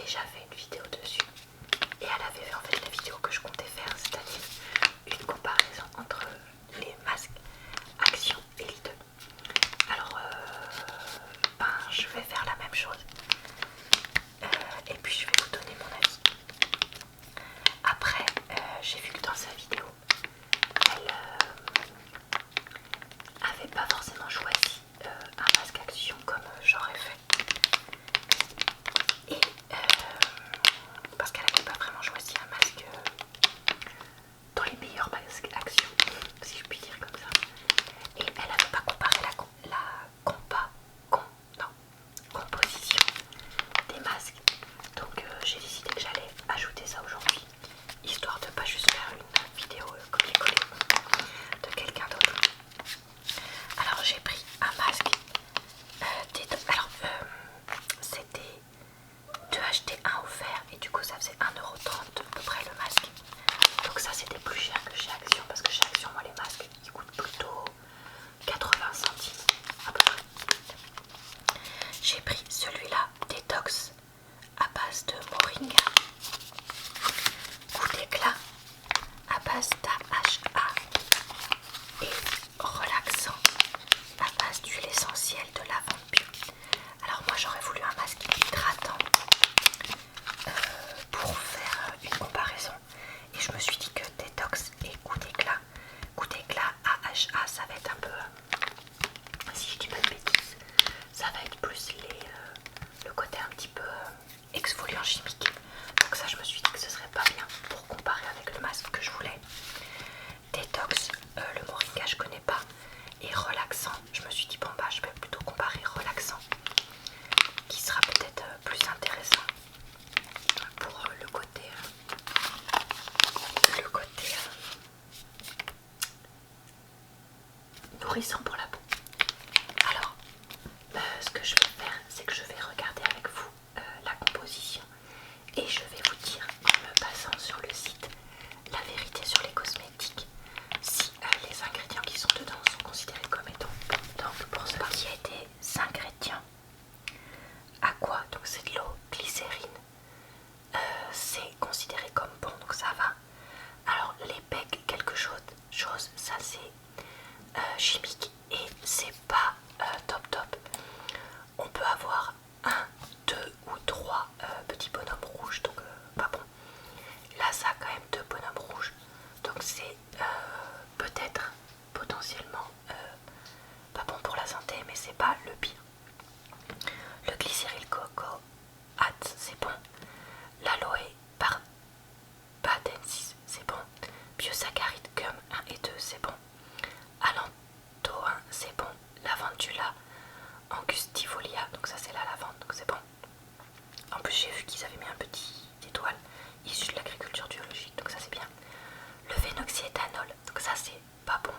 déjà fait une vidéo dessus et elle avait vu en fait la vidéo que je comptais faire, c'est-à-dire une comparaison entre les masques Action et Lidl. Alors je vais faire la même chose et puis je vais vous donner mon avis. Après j'ai vu que dans sa vidéo elle avait pas forcément choisi un masque Action comme j'aurais fait. Et parce qu'elle n'avait pas vraiment choisi un masque dans les meilleurs masques Action, si je puis dire comme ça. Et elle n'avait pas comparé composition des masques. Donc j'ai décidé que j'allais ajouter ça aujourd'hui, histoire de pas juste faire une vidéo copier-coller de quelqu'un d'autre. Alors j'ai pris un masque c'était 2 achetés 1 offert et du coup ça faisait 1,30 € à peu près le masque. Donc ça c'était plus cher que chez Action parce que chez Action moi les masques ils coûtent plutôt 80 centimes à peu près. J'ai pris celui-là détox à base de moringa, coup d'éclat à base d'AHA et relaxant à base d'huile essentielle de lavande bio. Alors moi j'aurais voulu un masque hydratant pour faire une comparaison et je me suis dit que détox et coup d'éclat AHA ça va être un peu, si je dis pas de bêtises, ça va être plus le côté un petit peu exfoliant chimique. Donc ça je me suis dit que ce serait pas bien pour comparer avec le masque que je voulais. Détox, le moringa je connais pas, et relaxant, je me suis dit bon bah je vais plutôt comparer relaxant qui sera peut-être plus intéressant pour le côté nourrissant pour la peau. Alors ce que je vais faire c'est que je vais regarder avec vous la composition et je vais vous dire en me basant sur le site La Vérité sur les cosmétiques si les ingrédients qui sont dedans sont considérés comme étant bons. Donc pour ce qui est des ingrédients, aqua, donc c'est de l'eau, glycérine, c'est considéré comme bon donc ça va. Alors les becs quelque chose ça c'est chimique et c'est pas top. On peut avoir 1, 2 ou 3 petits bonhommes rouges donc pas bon. Là ça a quand même 2 bonhommes rouges donc c'est peut-être potentiellement pas bon pour la santé mais c'est pas le pire. Le glycéryl coco c'est bon. L'aloe barbadensis c'est bon. Biosaccharide gum 1 et 2 c'est bon. Allantoin c'est bon. Lavandula angustifolia donc ça c'est la lavande donc c'est bon. En plus j'ai vu qu'ils avaient mis un petit étoile issu de l'agriculture biologique donc ça c'est bien. Le phénoxyéthanol donc ça c'est pas bon.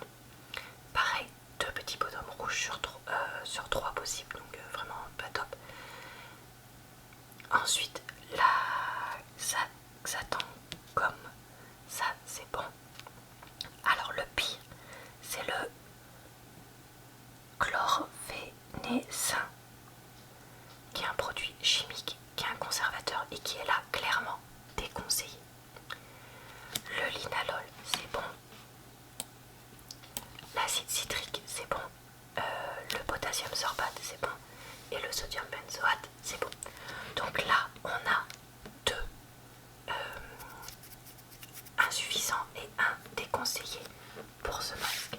Pareil 2 petits bonhommes rouges sur 3 possibles donc vraiment pas top. Ensuite la xanthan gomme ça c'est bon. Alors le pire c'est le chlorphénécin qui est un produit chimique, qui est un conservateur et qui est là clairement déconseillé. Le linalol c'est bon. L'acide citrique c'est bon. Le potassium sorbate c'est bon. Et le sodium benzoate c'est bon. Donc là on a 2 insuffisants et 1 déconseillé pour ce masque.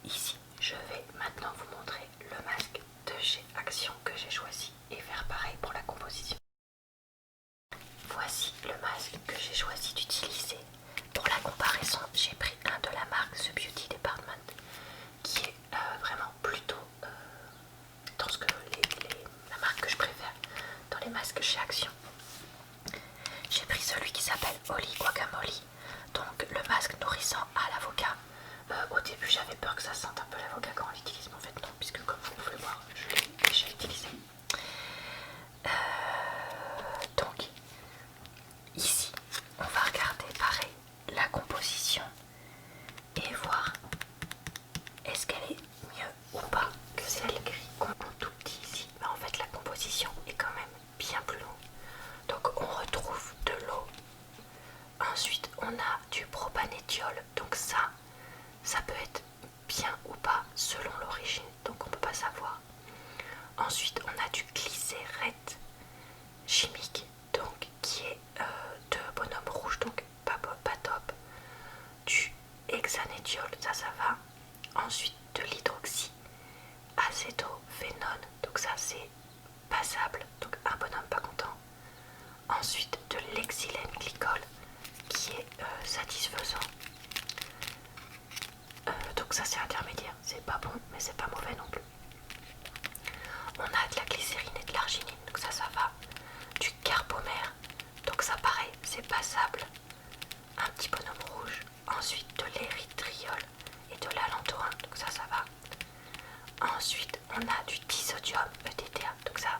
Ici je vais maintenant vous montrer le masque de chez Action que j'ai choisi et faire pareil pour la composition. Voici le masque que j'ai choisi d'utiliser. Pour la comparaison, j'ai pris un de la marque The Beauty Department qui est vraiment plutôt dans la marque que je préfère dans les masques chez Action. J'ai pris celui qui s'appelle Holy Guacamole, donc le masque nourrissant à l'avocat. Au début j'avais peur que ça sente un peu l'avocat quand on l'utilise, mais en fait non, puisque comme vous pouvez voir, je l'ai déjà utilisé. Donc ici on va regarder pareil la composition et voir est-ce qu'elle est mieux ou pas que celle qu'on tout petit ici. Mais en fait la composition est quand même bien plus glycérate chimique, donc qui est de bonhomme rouge, donc pas top, du hexanédiol, ça va. Ensuite de l'hydroxyacétophénone, donc ça c'est passable, donc un bonhomme pas content. Ensuite de l'exylène glycol qui est satisfaisant, donc ça c'est intermédiaire, c'est pas bon mais c'est pas mauvais non plus. On a de la glycérine et de l'arginine, donc ça va. Du carbomère, donc ça pareil, c'est passable, un petit bonhomme rouge. Ensuite de l'érythriol et de l'allantoin, donc ça va. Ensuite on a du disodium EDTA, donc ça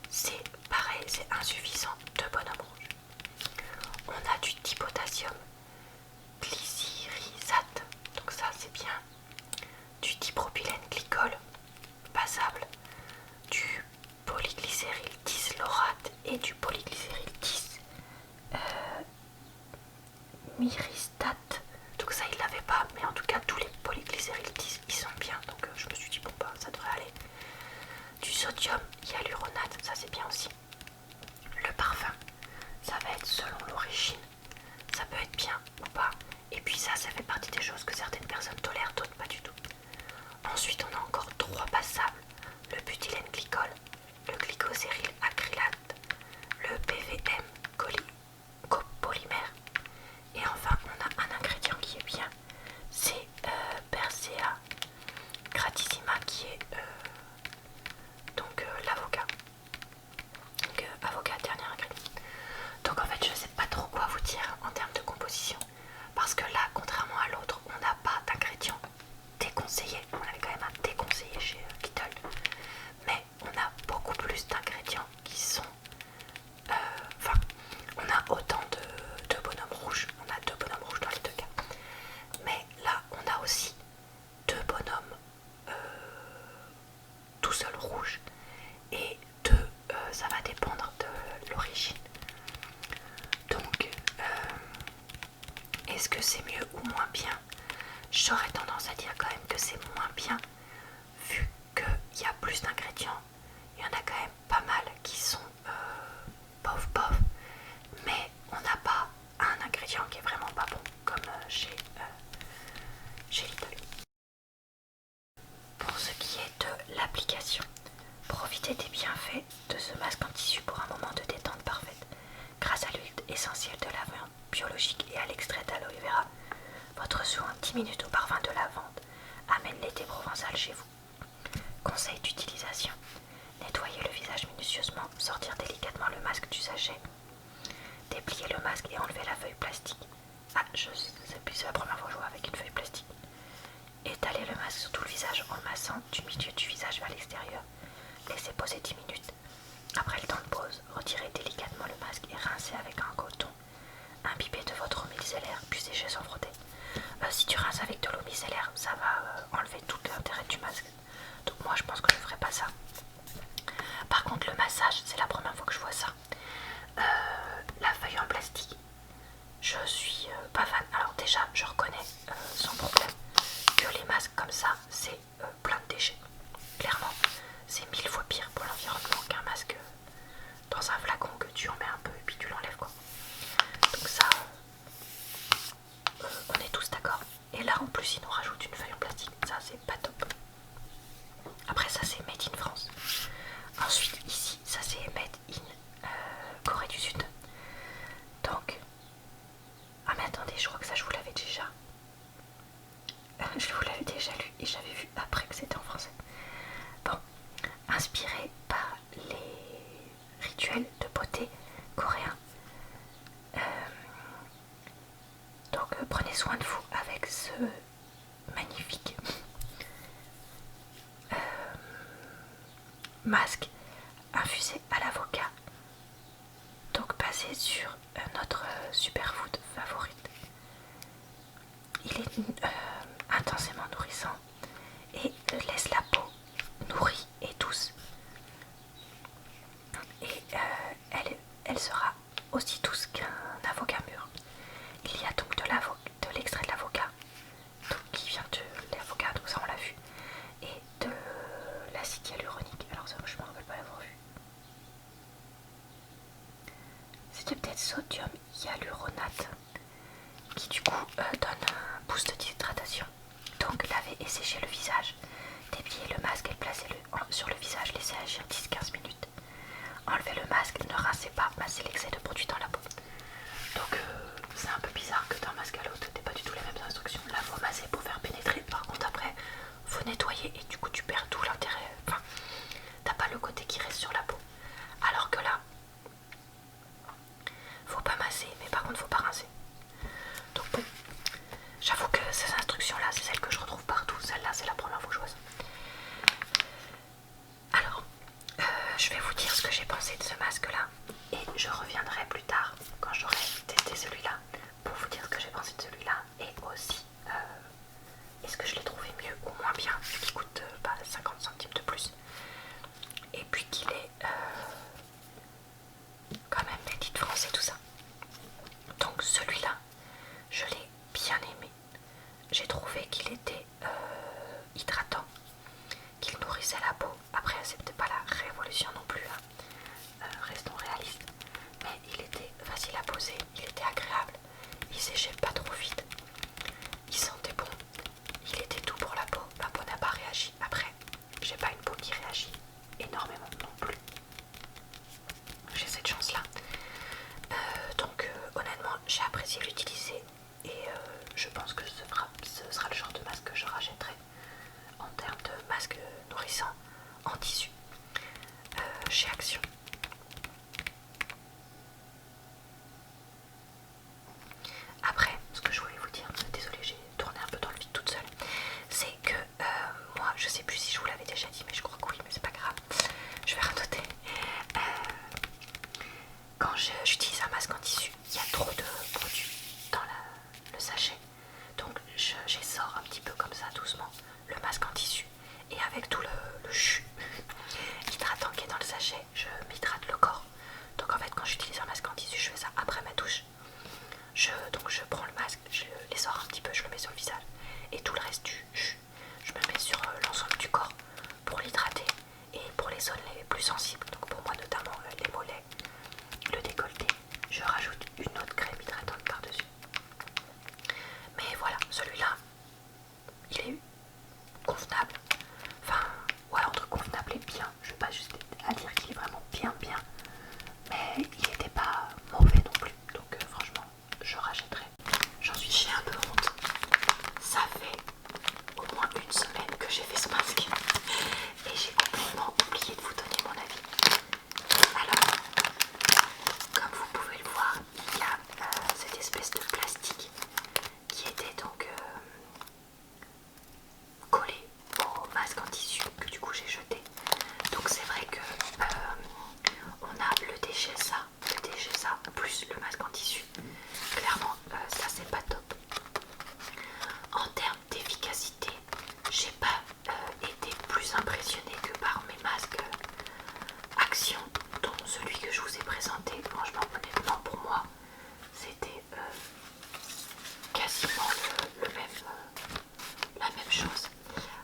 c'est pareil, c'est insuffisant, de bonhomme rouge. On a du dipotassium glycyrrhizate, donc ça c'est bien. Du dipropylène glycol, passable. Du polyglycéryl dislorate et du polyglycéryl myristate, donc ça il l'avait pas, mais en tout cas tous les polyglycéryl 10 ils sont bien, donc je me suis dit bon bah ça devrait aller. Du sodium hyaluronate, ça c'est bien aussi. Le parfum, ça va être selon l'origine, ça peut être bien ou pas, et puis ça fait partie des choses que certaines personnes tolèrent, d'autres pas du tout. Ensuite on a encore 3 passables, le butylène glycol, le glycoséryl acrylate, le PVM copolymère, et enfin on a un ingrédient qui est bien, c'est Persea gratissima qui est l'avocat. Donc avocat, dernier ingrédient. Donc en fait je sais pas trop quoi vous dire en termes de composition, parce que là contrairement à l'autre on n'a pas d'ingrédients déconseillés, on avait quand même un déconseillé chez Kittle, mais on a beaucoup plus d'ingrédients qui sont on a autant de bonhommes rouges, on a 2 bonhommes rouges dans les 2 cas, mais là on a aussi 2 bonhommes tout seul rouges et 2 ça va dépendre de l'origine. Donc est-ce que c'est mieux ou moins bien? J'aurais tendance à dire quand même que c'est moins bien, vu qu'il y a plus d'ingrédients. Il y en a quand même pas mal qui sont bof, mais on n'a pas un ingrédient qui est vraiment pas bon, comme chez Lidl. Pour ce qui est de l'application, profitez des bienfaits de ce masque en tissu pour un moment de détente parfaite. Grâce à l'huile essentielle de lavande biologique et à l'extrait d'aloe vera, votre soin 10 minutes au parfum de lavande amène l'été provençal chez vous. Conseil d'utilisation: nettoyer le visage minutieusement, sortir délicatement le masque du sachet, déplier le masque et enlever la feuille plastique. C'est la première fois que je vois avec une feuille plastique. Étaler le masque sur tout le visage en le massant du milieu du visage vers l'extérieur. Laissez poser 10 minutes. Après le temps de pause, retirez délicatement le masque et rincez avec un coton imbibé de votre eau micellaire, puis séchez sans frotter. Si tu rinces avec de l'eau micellaire, ça va enlever tout l'intérêt du masque. Donc moi je pense que je ne ferai pas ça. Par contre le massage, c'est la première fois que je vois ça. La feuille en plastique, je suis pas fan. Alors déjà je reconnais sans problème que les masques comme ça c'est plein de déchets. Clairement c'est 1000 fois pire pour l'environnement qu'un masque dans un flacon que tu en mets un peu et puis tu l'enlèves quoi. Donc ça on est tous d'accord. Et là en plus ils nous rajoutent une feuille en plastique, ça c'est pas top. Après ça c'est made in France. Ensuite ici ça c'est made in Corée du Sud. Donc ah mais attendez, je crois que ça je vous l'avais déjà je vous l'avais déjà lu et j'avais vu après que c'était en français. Bon, inspiré par les rituels de beauté coréens. Donc prenez soin de vous avec ce magnifique masque infusé à l'avocat, donc basé sur notre superfood favorite. Il est intensément nourrissant et laisse la peau nourrie et douce, et elle sera aussi douce qu'un avocat mûr. Il y a donc de l'extrait de l'avocat, qui vient de l'avocat, donc ça on l'a vu, et de l'acide hyaluronique. Alors ça je me rappelle pas l'avoir vu. plus de peut-être sodium hyaluronate qui du coup donne un boost d'hydratation. Donc lavez et séchez le visage, dépliez le masque et placez-le sur le visage, laissez agir 10-15 minutes. Enlevez le masque, ne rincez pas, massez l'excès de produit dans la peau. Donc c'est un peu bizarre que d'un masque à l'autre t'aies pas du tout les mêmes instructions. Là faut masser pour faire pénétrer, par contre après faut nettoyer et du coup tu perds tout l'intérêt. Enfin, t'as pas le côté qui reste sur la peau. Alors que là, faut pas masser, mais par contre faut pas rincer. Donc bon, j'avoue que ces instructions là, c'est celles que je retrouve partout. Celle-là, c'est la première fois que je vois ça. Alors, je vais vous dire ce que j'ai pensé de ce masque là. Et je reviendrai plus tard, quand j'aurai testé celui-là, pour vous dire ce que j'ai pensé de celui-là. Et aussi, est-ce que je l'ai trouvé mieux ou moins bien, vu qu'il coûte 50 centimes de plus. Et puis qu'il est quand même made in France et tout ça. Donc celui-là, je l'ai bien aimé. J'ai trouvé qu'il était hydratant, qu'il nourrissait la peau. Après, c'est peut-être pas la révolution non plus, hein. Restons réalistes. Mais il était facile à poser, il était agréable, il séchait pas trop vite, il sentait bon, il était doux pour la peau. Ma peau n'a pas réagi. Après, j'ai pas une peau qui réagit énormément non plus. J'ai cette chance-là. Donc honnêtement, j'ai apprécié l'utiliser et je pense que ce sera le genre de masque que je rachèterai en termes de masque nourrissant en tissu chez Action. Après, ce que je voulais vous dire, désolée, j'ai tourné un peu dans le vide toute seule, c'est que moi, je sais plus si je vous l'avais déjà dit, mais je crois que oui, mais c'est pas grave, je vais renoter. Quand j'utilise un masque en tissu, il y a trop de produits dans le sachet, donc j'essore un petit peu comme ça doucement le masque en tissu, et avec tout le jus hydratant qui est dans le sachet, je m'hydrate le corps. Donc en fait, quand j'utilise un masque en tissu, je fais ça après ma douche. Donc je prends le masque, je l'essore un petit peu, je le mets sur le visage, et tout le reste du jus, je me mets sur l'ensemble du corps pour l'hydrater et pour les zones les plus sensibles. Donc pour moi notamment les mollets, le décolleté, je rajoute une autre crème hydratante par-dessus. Mais voilà, celui-là, il est convenable. Enfin, ouais, entre convenable et bien. Je vais pas juste à dire qu'il est vraiment bien, mais il n'était pas mauvais non plus. Donc franchement, je rachèterai. J'en suis, j'ai un peu honte. Ça fait au moins une semaine que j'ai fait ce masque et j'ai complètement oublié de vous donner mon avis. Alors, comme vous pouvez le voir, il y a cette espèce de plastique qui était donc collé au masque en tissu que du coup j'ai jeté. Donc c'est vrai que on a le déchet ça plus le masque en tissu. Clairement ça c'est pas top. En termes d'efficacité, j'ai pas été plus impressionnée que par mes masques Action, dont celui que je vous ai présenté. Franchement, honnêtement, pour moi, c'était quasiment la même chose.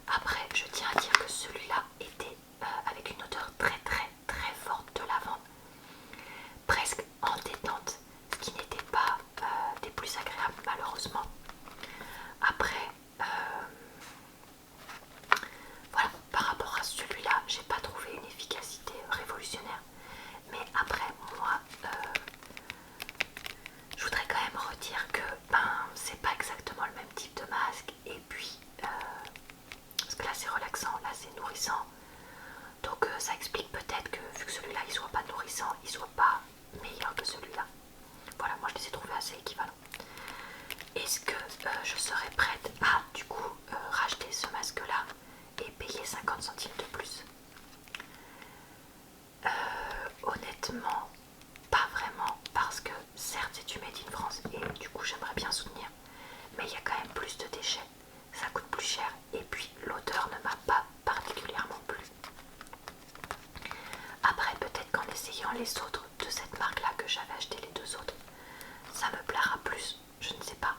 Après, je tiens à dire que celui-là était avec une odeur très très très forte de lavande, presque entêtante, ce qui n'était pas des plus agréables malheureusement. Après, voilà, par rapport à celui-là, j'ai pas trouvé une efficacité révolutionnaire. Mais après, moi, je voudrais quand même redire que c'est pas exactement le même type de masque. Et puis, parce que là c'est relaxant, là c'est nourrissant. Donc ça explique peut-être que vu que celui-là il soit pas nourrissant, il soit pas meilleur que celui-là. Voilà, moi je les ai trouvés assez équivalents. Est-ce que je serais prête à du coup racheter ce masque là et payer 50 centimes de plus? Honnêtement, pas vraiment, parce que certes c'est du made in France et du coup j'aimerais bien soutenir, mais il y a quand même plus de déchets, ça coûte plus cher et puis l'odeur ne m'a pas particulièrement plu. Après peut-être qu'en essayant les autres de cette marque là que j'avais acheté, les deux autres, ça me plaira plus, je ne sais pas.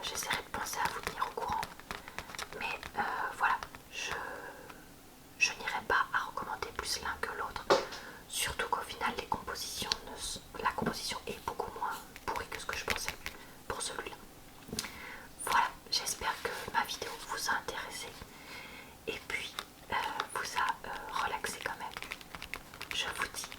J'essaierai de penser à vous tenir au courant, mais voilà, je n'irai pas à recommander plus l'un que l'autre, surtout qu'au final la composition je vous dis